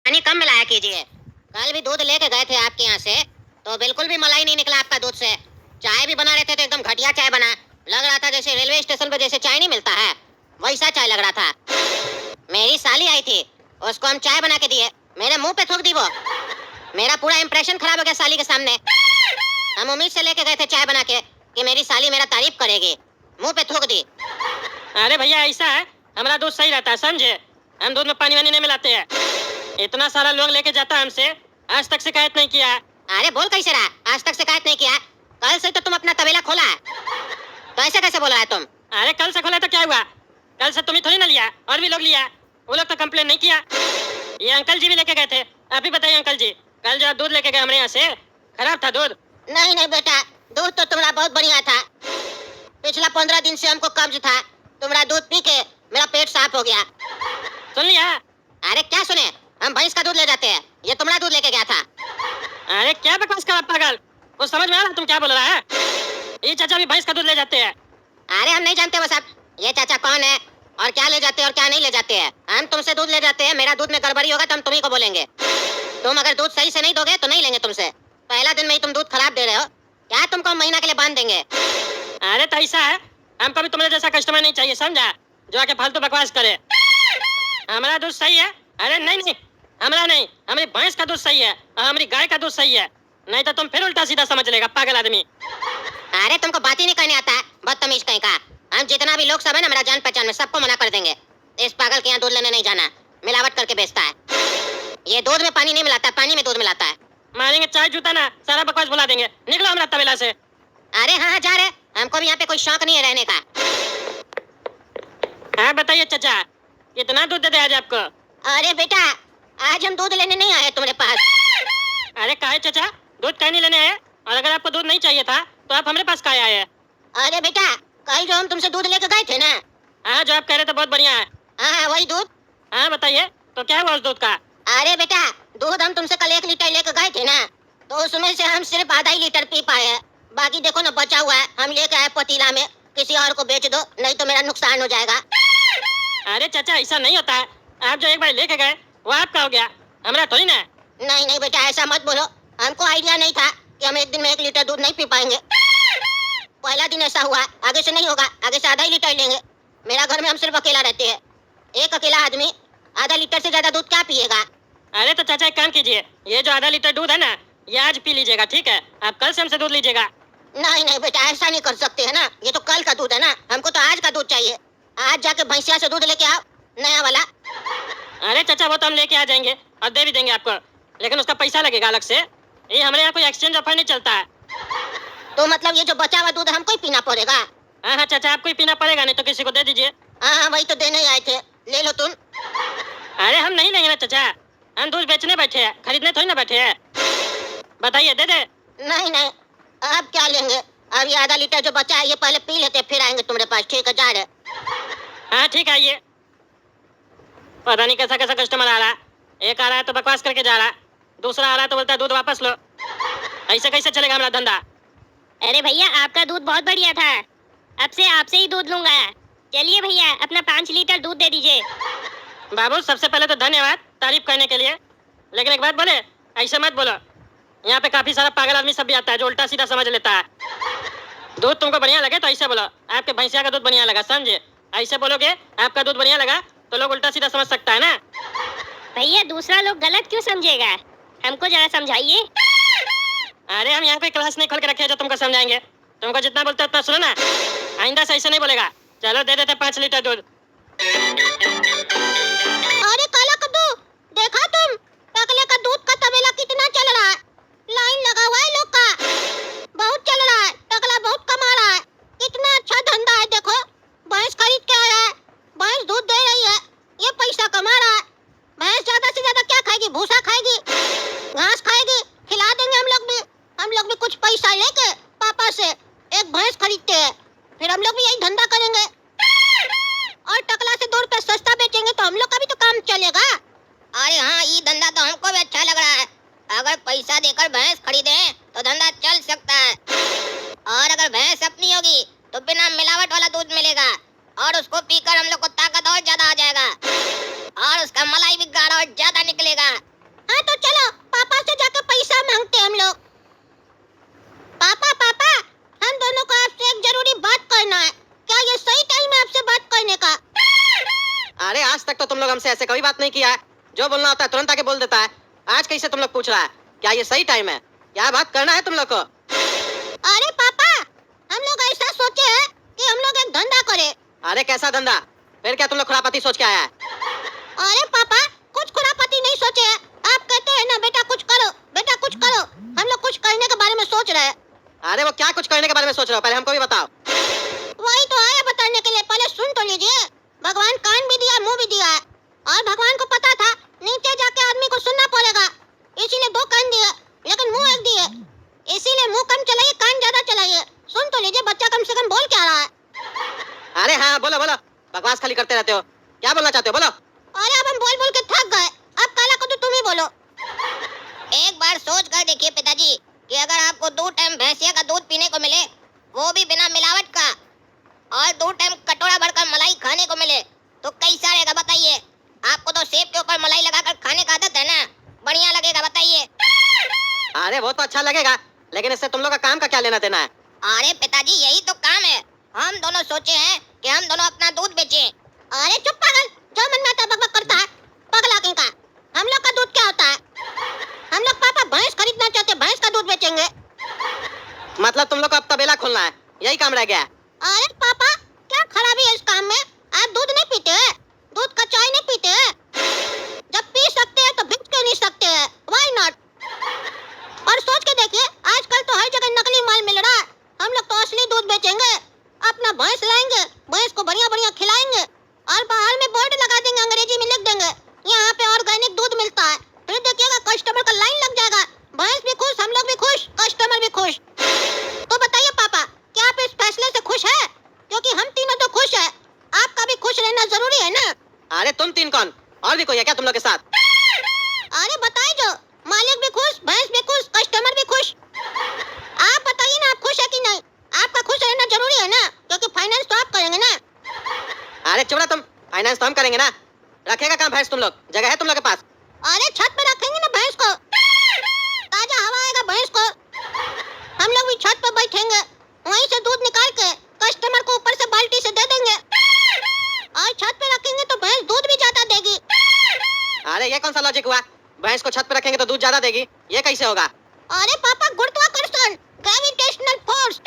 पानी कम मिलाया कीजिए। कल भी दूध लेके गए थे आपके यहाँ से तो बिल्कुल भी मलाई नहीं निकला आपका दूध से। चाय भी बना रहे थे तो एकदम घटिया चाय बना। लग रहा था जैसे रेलवे स्टेशन पे जैसे चाय नहीं मिलता है वैसा चाय लग रहा था। मेरी साली आई थी, उसको हम चाय बना के दिए, मेरे मुंह पे थूक दी वो। मेरा पूरा इंप्रेशन खराब हो गया साली के सामने। हम उम्मीद से लेके गए थे चाय बना के कि मेरी साली मेरा तारीफ करेगी, मुंह पे थूक दी। अरे भैया ऐसा है, हमारा दूध सही रहता है समझे। हम दूध में पानी वानी नहीं मिलाते हैं। इतना सारा लोग लेके जाता है हमसे, आज तक शिकायत नहीं किया। अरे बोल कैसे रहा, आज तक शिकायत नहीं किया? कल से तो तुम अपना तबेला खोला है, तो ऐसे कैसे बोल रहा है तुम? अरे कल से खोला तो क्या हुआ, कल से तुम्हें थोड़ी ना लिया, और भी लोग लिया, वो लोग तो कंप्लेन नहीं किया। ये अंकल जी भी लेके गए थे। आप ही बताइए अंकल जी, कल जो आप दूध लेके गए हमारे यहाँ से, खराब था दूध? नहीं नहीं बेटा, दूध तो तुम्हारा बहुत बढ़िया था। पिछला 15 दिन से हमको कब्ज था, तुम्हारा दूध पी के मेरा पेट साफ हो गया। सुन लिया? अरे क्या सुने, हम भैंस का दूध ले जाते हैं, ये तुम्हारा दूध लेके गया था। अरे क्या बकवास कर पागल, वो समझ में आ रहा तुम क्या बोल रहा है? ये चाचा भी भैंस का दूध ले जाते हैं। अरे हम नहीं जानते वो सब, ये चाचा कौन है और क्या ले जाते हैं और क्या नहीं ले जाते हैं। हम तुमसे दूध ले जाते हैं, मेरा दूध में गड़बड़ी होगा तो हम तुम्ही को बोलेंगे। तुम अगर दूध सही से नहीं दोगे तो नहीं लेंगे तुमसे। पहला दिन में ही तुम दूध खराब दे रहे हो, क्या तुमको महीना के लिए बांध देंगे? अरे तो ऐसा है, हमको भी तुम्हारे जैसा कस्टमर नहीं चाहिए समझा, जो आके फालतू बकवास करे। हमारा दूध सही है। अरे नहीं नहीं, हमारा नहीं, हमारी भैंस का दूध सही है और हमारी गाय का दूध सही है, नहीं तो तुम फिर उल्टा सीधा समझ लेगा पागल आदमी। अरे तुमको बात ही नहीं करने आता है, बदतमीज कहीं का। हम जितना भी लोग सब है ना मेरा जान पहचान में, सबको मना कर देंगे इस पागल के यहाँ दूध लेने नहीं जाना, मिलावट करके बेचता है। ये दूध में पानी नहीं मिलाता, पानी में दूध मिलाता है। मारेंगे चाय जूता ना, सारा बकवास भुला देंगे, निकलो हमारा तबेला से। अरे हाँ हाँ जा रहे, हमको भी यहाँ पे कोई शौक नहीं है रहने का। हाँ बताइए चाचा, कितना दूध दे दे आज आपको? अरे बेटा, आज हम दूध लेने नहीं आए तुम्हारे पास। अरे काहे चाचा, दूध काहे नहीं लेने आए? और अगर आपको दूध नहीं चाहिए था तो आप हमारे पास काहे आए? अरे बेटा, कल जो हम तुमसे दूध लेके गए थे ना। हाँ जो आप कह रहे थे बहुत बढ़िया है। हाँ वही दूध। हाँ बताइए, तो क्या हुआ उस दूध का? अरे बेटा, दूध हम तुमसे कल 1 लीटर लेके गए थे ना, तो उसमें से हम सिर्फ आधा ही लीटर पी पाए हैं। बाकी देखो ना बचा हुआ है, हम लेके आए पतीला में, किसी और को बेच दो नहीं तो मेरा नुकसान हो जाएगा। अरे चाचा ऐसा नहीं होता है, आप जो एक बार लेके गए वो आपका हो गया, हमारा थोड़ी ना। नहीं नहीं बेटा ऐसा मत बोलो, हमको आइडिया नहीं था कि हम एक दिन में 1 लीटर दूध नहीं पी पाएंगे। पहला दिन ऐसा हुआ, आगे से नहीं होगा, आगे से आधा ही लीटर लेंगे। मेरा घर में हम सिर्फ अकेला रहते हैं, एक अकेला आदमी आधा लीटर से ज्यादा दूध क्या पिएगा? अरे तो चाचा एक काम कीजिए, ये जो आधा लीटर दूध है ना, ये आज पी लीजिएगा ठीक है, आप कल से हमसे दूध लीजिएगा। नहीं नहीं बेटा ऐसा नहीं कर सकते है ना, ये तो कल का दूध है ना, हमको तो आज का दूध चाहिए। आज जाके भैंसिया से दूध लेके आओ, नया वाला। अरे चाचा वो तो हम लेके आ जाएंगे और दे भी देंगे आपको, लेकिन उसका पैसा लगेगा अलग से। ये हमारे यहाँ कोई एक्सचेंज ऑफर नहीं चलता है। तो मतलब ये जो बचा हुआ दूध हमको ही पीना पड़ेगा? हाँ हाँ चाचा आपको ही पीना पड़ेगा, नहीं तो किसी को दे दीजिए। हाँ वही तो देने ही आए थे, ले लो तुम। अरे हम नहीं लेंगे ना चाचा, हम दूध बेचने बैठे हैं, खरीदने थोड़ी ना बैठे हैं। बताइए दे दे? नहीं नहीं, अब क्या लेंगे, अब ये आधा लीटर जो बचा है ये पहले पी लेते फिर आएंगे तुम्हारे पास, ठीक है जा रहे। हाँ ठीक है आइए। पता नहीं कैसा कैसा कस्टमर आ रहा है, एक आ रहा है तो बकवास करके जा रहा है, दूसरा आ रहा है तो बोलता है दूध वापस लो। ऐसे कैसे चलेगा हमारा धंधा? अरे भैया आपका दूध बहुत बढ़िया था, अब से आपसे ही दूध लूंगा। चलिए भैया अपना 5 लीटर दूध दे दीजिए। बाबू सबसे पहले तो धन्यवाद तारीफ करने के लिए, लेकिन एक बात बोले, ऐसे मत बोलो। यहाँ पे काफी सारा पागल आदमी सब भी आता है जो उल्टा सीधा समझ लेता है। दूध तुमको बढ़िया लगे तो ऐसे बोलो, आपके भैंसिया का दूध बढ़िया लगा समझे। ऐसे बोलोगे आपका दूध बढ़िया लगा तो लोग उल्टा सीधा समझ सकता है ना। भैया दूसरा लोग गलत क्यों समझेगा, हमको जरा समझाइए। अरे हम यहाँ कोई क्लास नहीं खोल के रखे हैं जो तुमको समझाएंगे, तुमको जितना बोलते उतना सुनो ना, आइंदा से ऐसे नहीं बोलेगा। चलो दे देते 5 लीटर दूध। अरे काला कद्दू, देखा तुम टकले का दूध का तबेला कितना चल रहा है, लाइन लगा हुआ है लोग का, बहुत चल रहा है, टकला बहुत कमा रहा है, कितना अच्छा धंधा है। देखो भैंस खरीद के आया है, भैंस दूध दे रही है, ये पैसा कमा रहा है। भैंस ज्यादा से ज्यादा क्या खाएगी, भूसा खाएगी, घास खाएगी, खिला देंगे हम लोग भी कुछ पैसा लेके पापा से एक भैंस खरीदते हैं, फिर हम लोग भी यही धंधा करेंगे और टकला से 2 रुपए सस्ता बेचेंगे तो हम लोग का भी तो काम चलेगा। अरे हाँ ये धंधा तो हमको भी अच्छा लग रहा है, अगर पैसा देकर भैंस खरीदे तो धंधा चल सकता है, और अगर भैंस अपनी होगी तो बिना मिलावट वाला दूध मिलेगा और उसको पीकर हम लोग को ताकत और ज्यादा आ जाएगा और उसका मलाई भी गाढ़ा और ज्यादा निकलेगा। हमसे ऐसे कभी बात नहीं किया है। जो बोलना होता है तुरंत आके बोल देता है। आज कैसे तुम लोग पूछ रहा है? क्या ये सही टाइम है? क्या बात करना है तुम लोग को? अरे पापा, हम लोग ऐसा सोचे हैं कि हम लोग एक धंधा करें। अरे कैसा धंधा? फिर क्या तुम लोग खुरापाती सोच के आया है? अरे पापा, कुछ खुरापाती नहीं सोचे हैं। आप कहते हैं ना बेटा कुछ करो, बेटा कुछ करो। हम लोग कुछ करने के बारे में सोच रहे हैं। अरे वो क्या कुछ करने के बारे में सोच रहे हो? पहले हमको भी बताओ। वही तो आया बताने के लिए, पहले सुन तो लीजिए। भगवान कान भी दिया, मुंह भी दिया है, और भगवान को पता था नीचे जाके आदमी को सुनना पड़ेगा, इसीलिए 2 कान दिए, लेकिन मुंह 1 दिए। इसीलिए मुंह कम चलाइए, कान ज्यादा चलाइए। सुन तो लीजिए, बच्चा कम से कम बोल क्या रहा है। अरे हाँ बोलो बोलो, बकवास खाली करते रहते हो। क्या बोलना चाहते हो? बोलो। अरे अब हम बोल बोल के थक गए, अब काला को तो तुम ही बोलो। एक बार सोच कर देखिए पिताजी कि अगर आपको 2 टाइम भैंसिया का दूध पीने को मिले, वो भी बिना मिलावट का, और 2 टाइम कटोरा भरकर मलाई खाने को मिले, तो कैसा रहेगा बताइए? आपको तो सेब के ऊपर मलाई लगाकर खाने का आदत है ना, बढ़िया लगेगा बताइए? अरे वो तो अच्छा लगेगा, लेकिन इससे तुम लोग का काम का क्या लेना देना है? अरे पिताजी यही तो काम है। हम दोनों सोचे हैं कि हम दोनों अपना दूध बेचें। अरे चुप पागल, जो मन में आता है बकबक करता है, पगला कहीं का। हम लोग का दूध क्या होता है? हम लोग पापा भैंस खरीदना चाहते, भैंस का दूध बेचेंगे। मतलब तुम लोग को अब तबेला खोलना है, यही काम रह गया है? अरे पापा, क्या खराबी है इस काम में? आप दूध नहीं पीते हैं? दूध का चाय नहीं पीते हैं? जब पी सकते हैं तो बेच क्यों नहीं सकते हैं? Why not? और सोच के देखिए, आजकल तो हर जगह नकली माल मिल रहा है। हम लोग तो असली दूध बेचेंगे। अपना भैंस लाएंगे, भैंस को बढ़िया बढ़िया खिलाएंगे, और बाहर में बोर्ड लगा देंगे, अंग्रेजी में लिख देंगे यहाँ पे ऑर्गेनिक दूध मिलता है। फिर देखिएगा कस्टमर का लाइन लग जाएगा। भैंस भी खुश, हम लोग भी खुश, कस्टमर भी खुश। तो बताइए पापा, क्या आप इस फैसले से खुश है? क्योंकि हम तीनों तो खुश है, आपका भी खुश रहना जरूरी है ना? अरे तुम 3 कौन? और भी कोई है क्या तुम लोग के साथ? अरे बताइए, जो मालिक भी खुश, भैंस भी खुश, कस्टमर भी खुश। आप बताइए ना, आप खुश है कि नहीं? आपका खुश रहना जरूरी है ना, क्योंकि फाइनेंस तो आप करेंगे ना। अरे चुप रहा तुम, फाइनेंस तो हम करेंगे ना। रखेगा काम भैंस तुम लोग? जगह है तुम लोग के पास? अरे छत पे रखेंगे ना भैंस को, ताजा हवा आएगा भैंस को। हम लोग भी छत पे बैठेंगे, वहीं से दूध निकाल के कस्टमर को ऊपर से बाल्टी से दे देंगे, और छत पे रखेंगे तो भैंस दूध भी ज्यादा देगी। अरे ये कौन सा लॉजिक हुआ? भैंस को छत पे रखेंगे तो दूध ज्यादा देगी, ये कैसे होगा? अरे पापा, गुरुत्वाकर्षण, ग्रेविटेशनल फोर्स,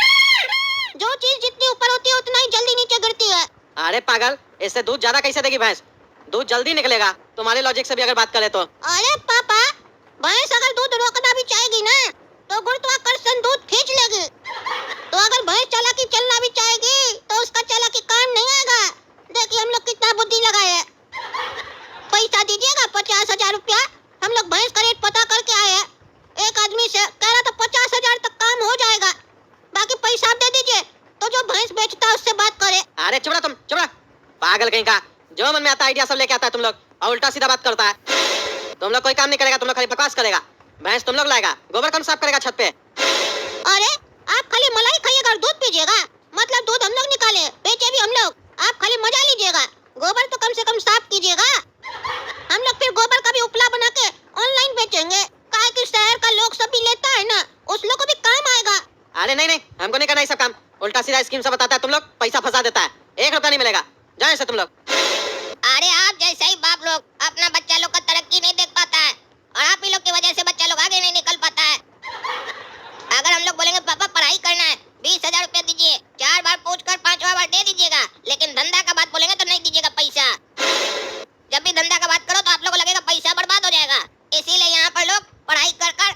जो चीज जितनी ऊपर होती है उतना ही जल्दी नीचे गिरती है। अरे पागल, इससे दूध ज्यादा कैसे देगी भैंस? दूध जल्दी निकलेगा तुम्हारे लॉजिक से भी अगर बात करें तो। अरे पापा, भैंस अगर दूध रोकना भी चाहेगी ना, तो गुरुत्वाकर्षण दूध खींच लेगी। तो अगर भैंस चालाकी चलना भी चाहेगी तो उसका चालाकी काम नहीं आएगा। देखिए हम लोग कितना बुद्धि लगाए हैं। पैसा दीजिएगा 50,000 रुपया। हम लोग भैंस का रेट पता करके आए हैं, एक आदमी से कह रहा था 50,000 तक काम हो जाएगा। बाकी पैसा आप दे दीजिए, तो जो भैंस बेचता है उससे बात करे। अरे चुप रहा तुम, चुप रहा। पागल कहीं का, जो मन में आता आइडिया सब लेके आता है तुम लोग, और उल्टा सीधा बात करता है। तुम लोग कोई काम नहीं करेगा, तुम लोग खाली बकवास करेगा। भैंस तुम लोग लाएगा, गोबर कौन साफ करेगा छत पे? अरे आप खाली मलाई खाइएगा और दूध पीजिएगा, मतलब दूध हम लोग निकाले, बेचे भी हम लोग। आप खाली मजा लीजिएगा, गोबर तो कम से कम साफ कीजिएगा। हम लोग फिर गोबर का भी उपला बना के ऑनलाइन बेचेंगे, काहे कि शहर का लोग सब भी लेता है ना, उस लोग को भी काम आएगा। अरे नहीं नहीं, हमको नहीं करना ये सब काम। उल्टा सीधा स्कीम सब बताता है तुम लोग, पैसा फंसा देता है। 1 रुपया नहीं मिलेगा, जाओ ऐसे तुम लोग। अरे आप जैसे ही बाप लोग अपना बच्चा लोग का तरक्की नहीं देख पाता है, और आप ही लोग की वजह से बच्चा लोग आगे नहीं निकल पाता है। अगर हम लोग बोलेंगे पापा पढ़ाई करना है, 20,000 रुपया दीजिए, 4 बार पूछकर 5वां बार दे दीजिएगा, लेकिन धंधा का बात बोलेंगे तो नहीं दीजिएगा पैसा। जब भी धंधा का बात करो तो आप लोगों को लगेगा पैसा बर्बाद हो जाएगा। इसीलिए यहाँ पर लोग पढ़ाई कर कर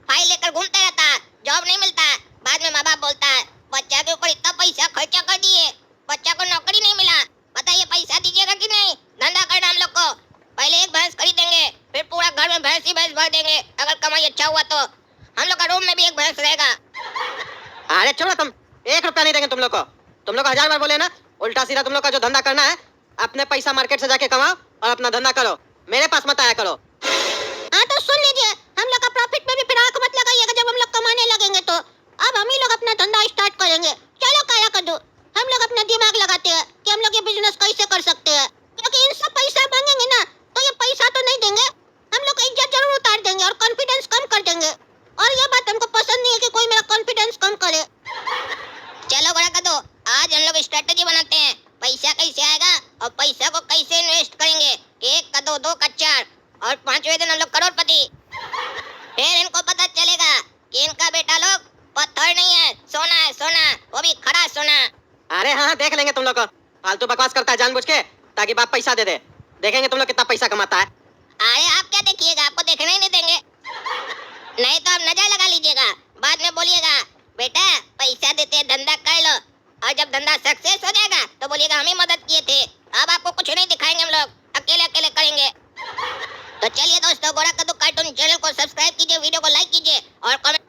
फाइल लेकर घूमते रहता है, जॉब नहीं मिलता है। बाद में माँ बाप बोलता है बच्चा के ऊपर इतना पैसा खर्चा कर दिए, बच्चा को नौकरी नहीं मिला, बताइए पैसा दीजिएगा कि नहीं? धंधा करना हम लोग को, पहले एक भैंस खरीदेंगे, फिर पूरा घर में भैंस ही भैंस भर देंगे। अगर कमाई अच्छा हुआ तो हम लोग का रूम में भी एक भैंस रहेगा। अरे चुप रहा तुम, 1 रुपया नहीं देंगे तुम लोग को। तुम लोग 1000 बार बोले ना, उल्टा सीधा तुम लोग का जो धंधा करना है, अपने पैसा मार्केट से जाके कमाओ और अपना धंधा करो, मेरे पास मत आया करो। हाँ तो सुन लीजिए, हम लोग का प्रॉफिट में भी फिर आंख मत लगाइएगा। जब हम लोग कमाने लगेंगे तो अब हम ही लोग अपना धंधा स्टार्ट करेंगे। चलो काया कद्दू, हम लोग अपना दिमाग लगाते हैं कि हम लोग ये बिजनेस कैसे कर सकते हैं, क्योंकि इनसे पैसा मांगेंगे ना तो ये पैसा तो नहीं देंगे, हम लोग का इज्जत जरूर उतार देंगे और कॉन्फिडेंस कम कर देंगे। और ये बात हमको पसंद नहीं है कि कोई मेरा कॉन्फिडेंस कम करे। चलो बड़ा कद्दू, आज हम लोग स्ट्रेटेजी बनाते हैं, पैसा कैसे आएगा और पैसा को कैसे इन्वेस्ट करेंगे। एक कद्दू 2 कच्चर और 5वें दिन हम लोग करोड़पति। फिर इनको पता चलेगा कि इनका बेटा लोग पत्थर नहीं है, सोना है, सोना, वो भी खरा सोना। अरे हाँ, देख लेंगे तुम लोग को। फालतू बकवास करता है जानबूझ के ताकि बाप पैसा दे दे। देखेंगे तुम लोग कितना पैसा कमाता है। अरे आप क्या देखिएगा, आपको देखने ही नहीं देंगे। नहीं तो आप नजर लगा लीजिएगा, बाद में बोलिएगा बेटा पैसा देते हैं, धंधा कर लो, और जब धंधा सक्सेस हो जाएगा तो बोलिएगा हम ही मदद किए थे। अब आपको कुछ नहीं दिखाएंगे, हम लोग अकेले अकेले करेंगे। तो चलिए दोस्तों, गोरा कद्दू कार्टून चैनल को सब्सक्राइब कीजिए, वीडियो को लाइक कीजिए और कमेंट